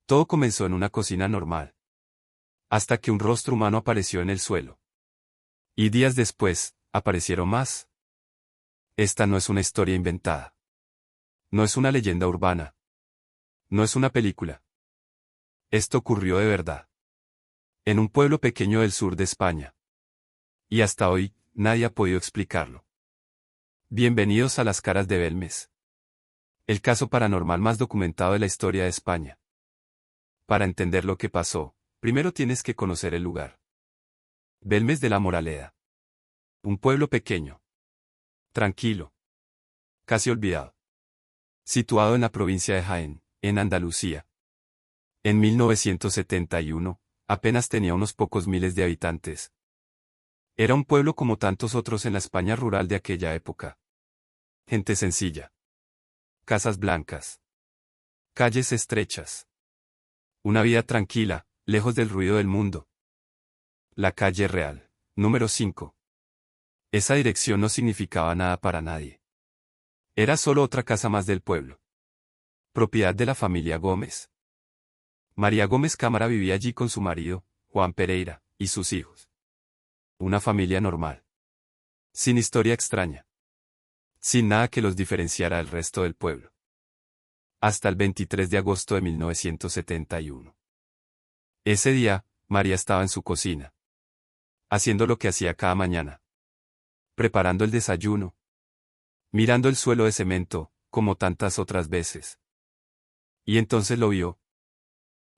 Todo comenzó en una cocina normal. Hasta que un rostro humano apareció en el suelo. Y días después, aparecieron más. Esta no es una historia inventada. No es una leyenda urbana. No es una película. Esto ocurrió de verdad. En un pueblo pequeño del sur de España. Y hasta hoy, nadie ha podido explicarlo. Bienvenidos a Las Caras de Belmez. El caso paranormal más documentado de la historia de España. Para entender lo que pasó, primero tienes que conocer el lugar. Belmez de la Moraleda. Un pueblo pequeño. Tranquilo. Casi olvidado. Situado en la provincia de Jaén, en Andalucía. En 1971, apenas tenía unos pocos miles de habitantes. Era un pueblo como tantos otros en la España rural de aquella época. Gente sencilla. Casas blancas. Calles estrechas. Una vida tranquila, lejos del ruido del mundo. La calle Real, número 5. Esa dirección no significaba nada para nadie. Era solo otra casa más del pueblo. Propiedad de la familia Gómez. María Gómez Cámara vivía allí con su marido, Juan Pereira, y sus hijos. Una familia normal. Sin historia extraña. Sin nada que los diferenciara del resto del pueblo. Hasta el 23 de agosto de 1971. Ese día, María estaba en su cocina. Haciendo lo que hacía cada mañana. Preparando el desayuno. Mirando el suelo de cemento, como tantas otras veces. Y entonces lo vio.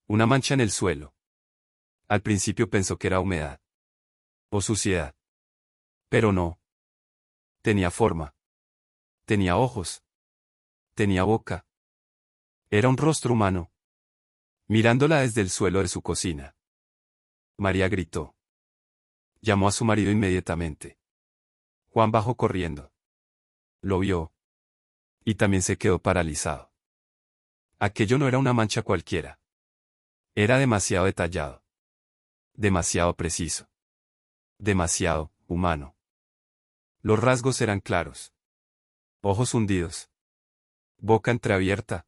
Una mancha en el suelo. Al principio pensó que era humedad. O suciedad. Pero no. Tenía forma. Tenía ojos. Tenía boca. Era un rostro humano. Mirándola desde el suelo de su cocina. María gritó. Llamó a su marido inmediatamente. Juan bajó corriendo. Lo vio. Y también se quedó paralizado. Aquello no era una mancha cualquiera. Era demasiado detallado. Demasiado preciso. Demasiado humano. Los rasgos eran claros. Ojos hundidos. Boca entreabierta.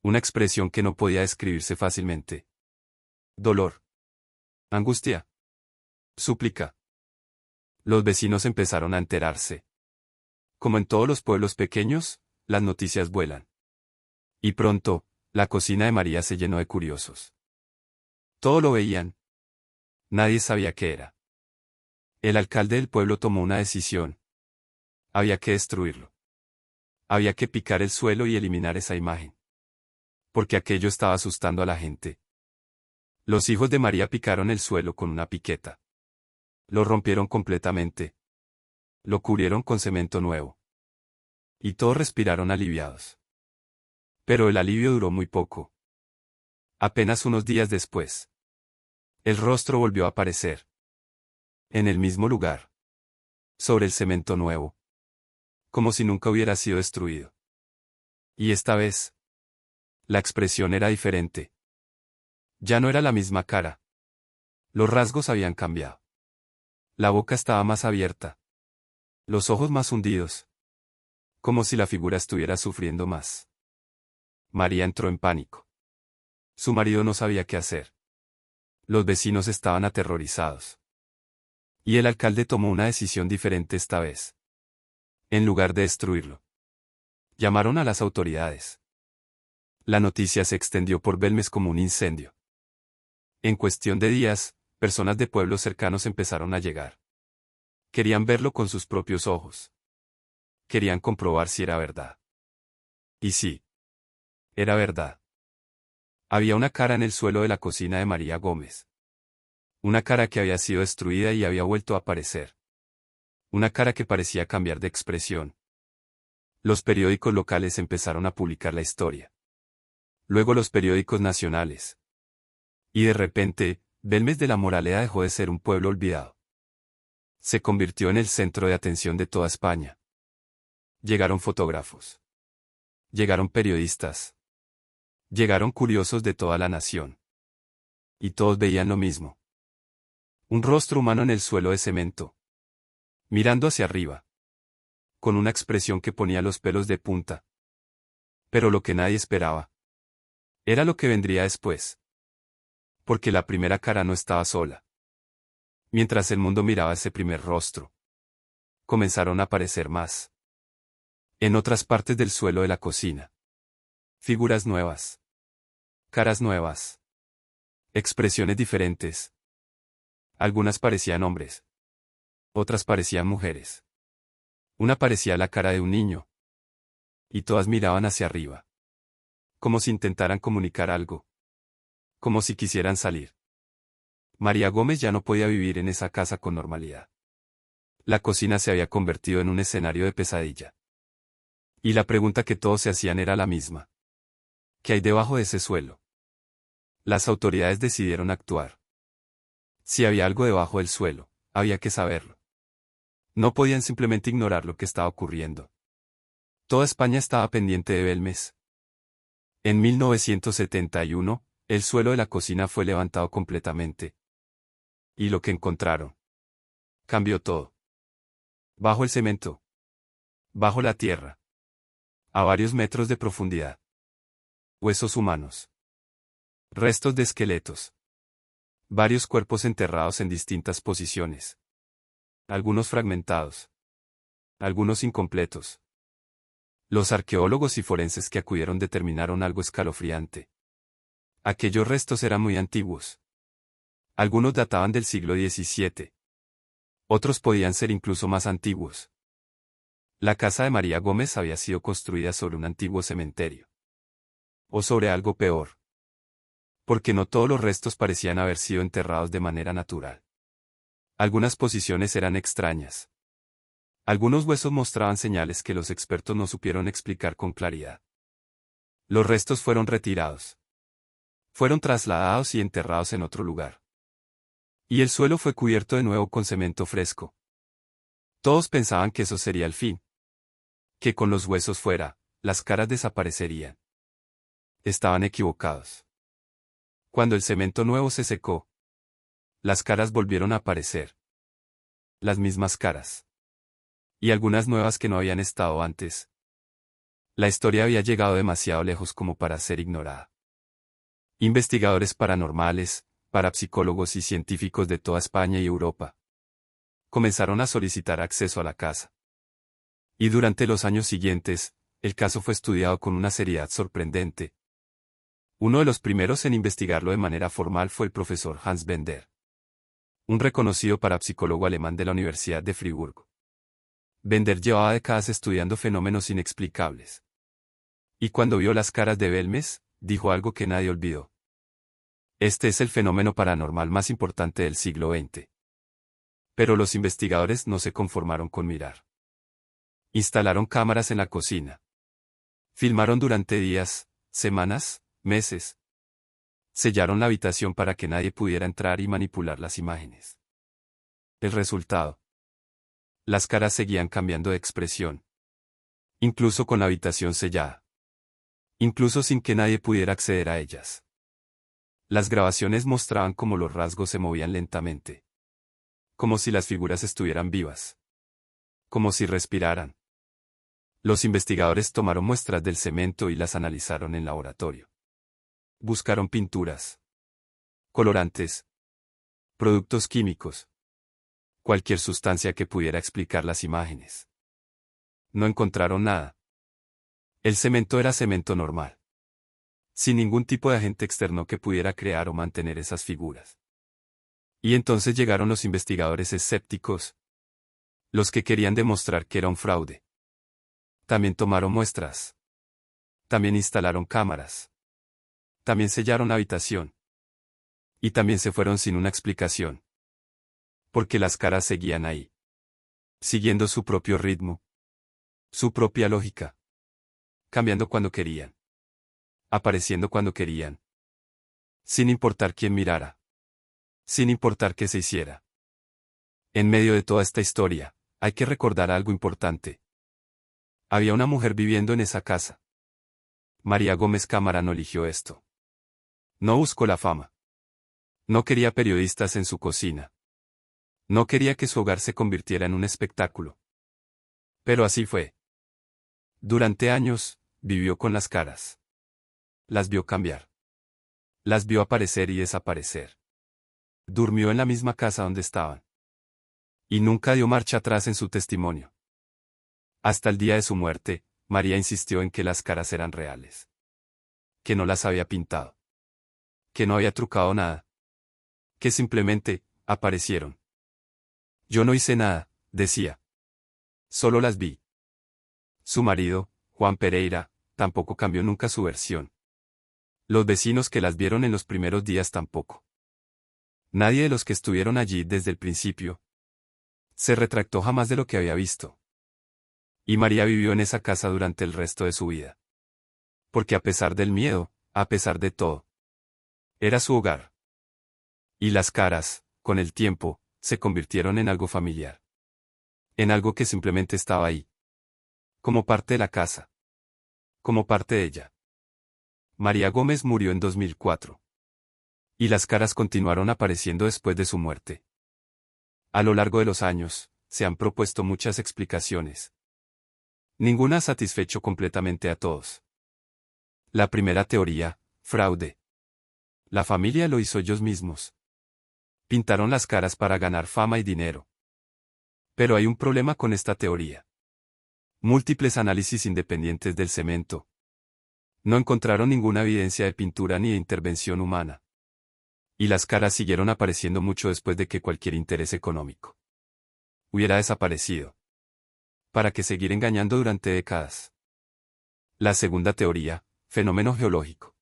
Una expresión que no podía describirse fácilmente. Dolor. Angustia. Súplica. Los vecinos empezaron a enterarse. Como en todos los pueblos pequeños, las noticias vuelan. Y pronto, la cocina de María se llenó de curiosos. Todo lo veían. Nadie sabía qué era. El alcalde del pueblo tomó una decisión. Había que destruirlo. Había que picar el suelo y eliminar esa imagen. Porque aquello estaba asustando a la gente. Los hijos de María picaron el suelo con una piqueta. Lo rompieron completamente. Lo cubrieron con cemento nuevo. Y todos respiraron aliviados. Pero el alivio duró muy poco. Apenas unos días después. El rostro volvió a aparecer. En el mismo lugar. Sobre el cemento nuevo. Como si nunca hubiera sido destruido. Y esta vez. La expresión era diferente. Ya no era la misma cara. Los rasgos habían cambiado. La boca estaba más abierta. Los ojos más hundidos. Como si la figura estuviera sufriendo más. María entró en pánico. Su marido no sabía qué hacer. Los vecinos estaban aterrorizados. Y el alcalde tomó una decisión diferente esta vez. En lugar de destruirlo. Llamaron a las autoridades. La noticia se extendió por Belmez como un incendio. En cuestión de días, personas de pueblos cercanos empezaron a llegar. Querían verlo con sus propios ojos. Querían comprobar si era verdad. Y sí. Era verdad. Había una cara en el suelo de la cocina de María Gómez. Una cara que había sido destruida y había vuelto a aparecer. Una cara que parecía cambiar de expresión. Los periódicos locales empezaron a publicar la historia. Luego los periódicos nacionales. Y de repente, Belmez de la Moraleda dejó de ser un pueblo olvidado. Se convirtió en el centro de atención de toda España. Llegaron fotógrafos. Llegaron periodistas. Llegaron curiosos de toda la nación. Y todos veían lo mismo. Un rostro humano en el suelo de cemento. Mirando hacia arriba. Con una expresión que ponía los pelos de punta. Pero lo que nadie esperaba. Era lo que vendría después. Porque la primera cara no estaba sola. Mientras el mundo miraba ese primer rostro, comenzaron a aparecer más. En otras partes del suelo de la cocina. Figuras nuevas. Caras nuevas. Expresiones diferentes. Algunas parecían hombres. Otras parecían mujeres. Una parecía la cara de un niño. Y todas miraban hacia arriba. Como si intentaran comunicar algo. Como si quisieran salir. María Gómez ya no podía vivir en esa casa con normalidad. La cocina se había convertido en un escenario de pesadilla. Y la pregunta que todos se hacían era la misma. ¿Qué hay debajo de ese suelo? Las autoridades decidieron actuar. Si había algo debajo del suelo, había que saberlo. No podían simplemente ignorar lo que estaba ocurriendo. Toda España estaba pendiente de Belmez. En 1971, el suelo de la cocina fue levantado completamente. Y lo que encontraron cambió todo. Bajo el cemento. Bajo la tierra. A varios metros de profundidad. Huesos humanos. Restos de esqueletos. Varios cuerpos enterrados en distintas posiciones. Algunos fragmentados. Algunos incompletos. Los arqueólogos y forenses que acudieron determinaron algo escalofriante. Aquellos restos eran muy antiguos. Algunos databan del siglo XVII. Otros podían ser incluso más antiguos. La casa de María Gómez había sido construida sobre un antiguo cementerio. O sobre algo peor. Porque no todos los restos parecían haber sido enterrados de manera natural. Algunas posiciones eran extrañas. Algunos huesos mostraban señales que los expertos no supieron explicar con claridad. Los restos fueron retirados. Fueron trasladados y enterrados en otro lugar. Y el suelo fue cubierto de nuevo con cemento fresco. Todos pensaban que eso sería el fin. Que con los huesos fuera, las caras desaparecerían. Estaban equivocados. Cuando el cemento nuevo se secó, las caras volvieron a aparecer. Las mismas caras. Y algunas nuevas que no habían estado antes. La historia había llegado demasiado lejos como para ser ignorada. Investigadores paranormales, parapsicólogos y científicos de toda España y Europa comenzaron a solicitar acceso a la casa. Y durante los años siguientes, el caso fue estudiado con una seriedad sorprendente. Uno de los primeros en investigarlo de manera formal fue el profesor Hans Bender, un reconocido parapsicólogo alemán de la Universidad de Friburgo. Bender llevaba décadas estudiando fenómenos inexplicables. Y cuando vio las caras de Belmez, dijo algo que nadie olvidó. Este es el fenómeno paranormal más importante del siglo XX. Pero los investigadores no se conformaron con mirar. Instalaron cámaras en la cocina. Filmaron durante días, semanas, meses. Sellaron la habitación para que nadie pudiera entrar y manipular las imágenes. El resultado. Las caras seguían cambiando de expresión. Incluso con la habitación sellada. Incluso sin que nadie pudiera acceder a ellas. Las grabaciones mostraban cómo los rasgos se movían lentamente. Como si las figuras estuvieran vivas. Como si respiraran. Los investigadores tomaron muestras del cemento y las analizaron en laboratorio. Buscaron pinturas, colorantes, productos químicos, cualquier sustancia que pudiera explicar las imágenes. No encontraron nada. El cemento era cemento normal. Sin ningún tipo de agente externo que pudiera crear o mantener esas figuras. Y entonces llegaron los investigadores escépticos, los que querían demostrar que era un fraude. También tomaron muestras. También instalaron cámaras. También sellaron la habitación. Y también se fueron sin una explicación. Porque las caras seguían ahí. Siguiendo su propio ritmo. Su propia lógica. Cambiando cuando querían. Apareciendo cuando querían. Sin importar quién mirara. Sin importar qué se hiciera. En medio de toda esta historia, hay que recordar algo importante. Había una mujer viviendo en esa casa. María Gómez Cámara no eligió esto. No buscó la fama. No quería periodistas en su cocina. No quería que su hogar se convirtiera en un espectáculo. Pero así fue. Durante años, vivió con las caras. Las vio cambiar. Las vio aparecer y desaparecer. Durmió en la misma casa donde estaban. Y nunca dio marcha atrás en su testimonio. Hasta el día de su muerte, María insistió en que las caras eran reales. Que no las había pintado. Que no había trucado nada. Que simplemente, aparecieron. Yo no hice nada, decía. Solo las vi. Su marido, Juan Pereira, tampoco cambió nunca su versión. Los vecinos que las vieron en los primeros días tampoco. Nadie de los que estuvieron allí desde el principio se retractó jamás de lo que había visto. Y María vivió en esa casa durante el resto de su vida. Porque a pesar del miedo, a pesar de todo, era su hogar. Y las caras, con el tiempo, se convirtieron en algo familiar. En algo que simplemente estaba ahí. Como parte de la casa. Como parte de ella. María Gómez murió en 2004. Y las caras continuaron apareciendo después de su muerte. A lo largo de los años, se han propuesto muchas explicaciones. Ninguna ha satisfecho completamente a todos. La primera teoría, fraude. La familia lo hizo ellos mismos. Pintaron las caras para ganar fama y dinero. Pero hay un problema con esta teoría. Múltiples análisis independientes del cemento no encontraron ninguna evidencia de pintura ni de intervención humana. Y las caras siguieron apareciendo mucho después de que cualquier interés económico hubiera desaparecido. ¿Para qué seguir engañando durante décadas? La segunda teoría, fenómeno geológico.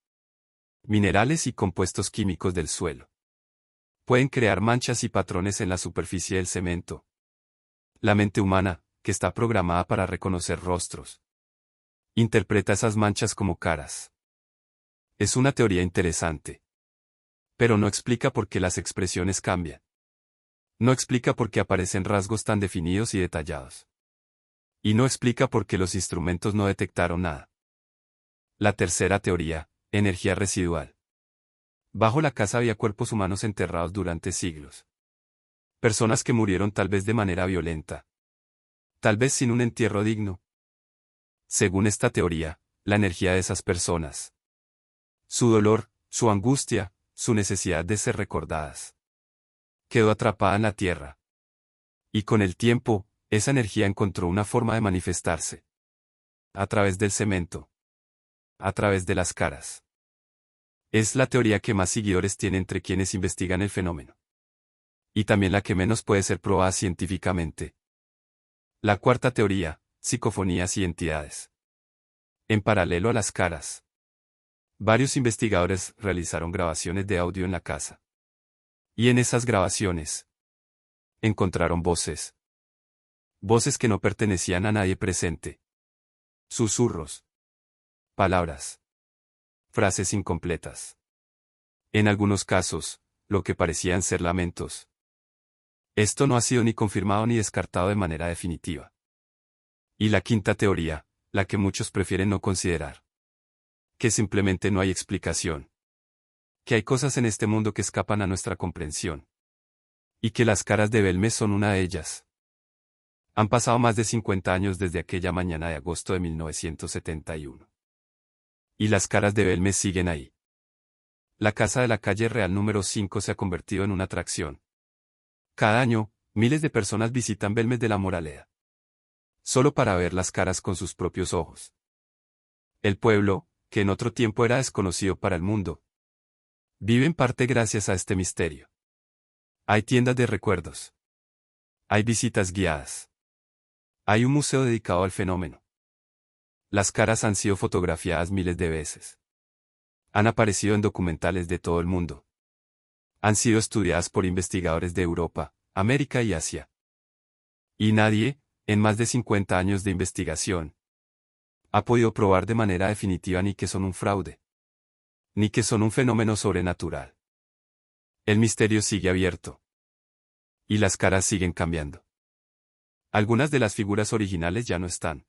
Minerales y compuestos químicos del suelo pueden crear manchas y patrones en la superficie del cemento. La mente humana, que está programada para reconocer rostros, interpreta esas manchas como caras. Es una teoría interesante. Pero no explica por qué las expresiones cambian. No explica por qué aparecen rasgos tan definidos y detallados. Y no explica por qué los instrumentos no detectaron nada. La tercera teoría, energía residual. Bajo la casa había cuerpos humanos enterrados durante siglos. Personas que murieron tal vez de manera violenta. Tal vez sin un entierro digno. Según esta teoría, la energía de esas personas, su dolor, su angustia, su necesidad de ser recordadas, quedó atrapada en la tierra. Y con el tiempo, esa energía encontró una forma de manifestarse. A través del cemento. A través de las caras. Es la teoría que más seguidores tiene entre quienes investigan el fenómeno. Y también la que menos puede ser probada científicamente. La cuarta teoría, psicofonías y entidades. En paralelo a las caras, varios investigadores realizaron grabaciones de audio en la casa. Y en esas grabaciones, encontraron voces. Voces que no pertenecían a nadie presente. Susurros. Palabras. Frases incompletas. En algunos casos, lo que parecían ser lamentos. Esto no ha sido ni confirmado ni descartado de manera definitiva. Y la quinta teoría, la que muchos prefieren no considerar. Que simplemente no hay explicación. Que hay cosas en este mundo que escapan a nuestra comprensión. Y que las caras de Belmez son una de ellas. Han pasado más de 50 años desde aquella mañana de agosto de 1971. Y las caras de Belmez siguen ahí. La casa de la calle Real número 5 se ha convertido en una atracción. Cada año, miles de personas visitan Belmez de la Moraleda. Solo para ver las caras con sus propios ojos. El pueblo, que en otro tiempo era desconocido para el mundo, vive en parte gracias a este misterio. Hay tiendas de recuerdos. Hay visitas guiadas. Hay un museo dedicado al fenómeno. Las caras han sido fotografiadas miles de veces. Han aparecido en documentales de todo el mundo. Han sido estudiadas por investigadores de Europa, América y Asia. Y nadie, en más de 50 años de investigación, ha podido probar de manera definitiva ni que son un fraude, ni que son un fenómeno sobrenatural. El misterio sigue abierto. Y las caras siguen cambiando. Algunas de las figuras originales ya no están.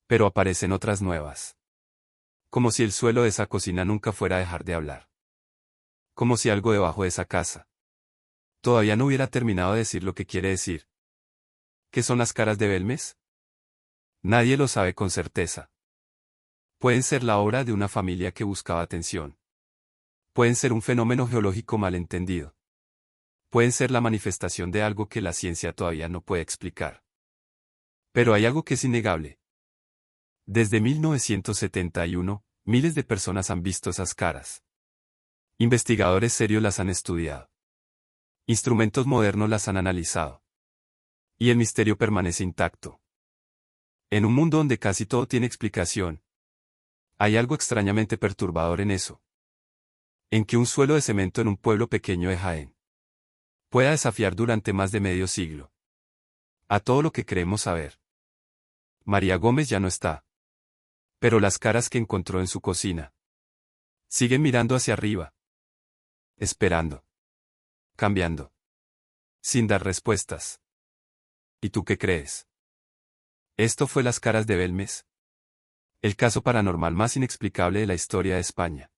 Pero aparecen otras nuevas. Como si el suelo de esa cocina nunca fuera a dejar de hablar. Como si algo debajo de esa casa todavía no hubiera terminado de decir lo que quiere decir. ¿Qué son las caras de Belmez? Nadie lo sabe con certeza. Pueden ser la obra de una familia que buscaba atención. Pueden ser un fenómeno geológico malentendido. Pueden ser la manifestación de algo que la ciencia todavía no puede explicar. Pero hay algo que es innegable. Desde 1971, miles de personas han visto esas caras. Investigadores serios las han estudiado. Instrumentos modernos las han analizado. Y el misterio permanece intacto. En un mundo donde casi todo tiene explicación, hay algo extrañamente perturbador en eso. En que un suelo de cemento en un pueblo pequeño de Jaén pueda desafiar durante más de medio siglo a todo lo que creemos saber. María Gómez ya no está. Pero las caras que encontró en su cocina siguen mirando hacia arriba, esperando, cambiando, sin dar respuestas. ¿Y tú qué crees? Esto fue Las caras de Belmez, el caso paranormal más inexplicable de la historia de España.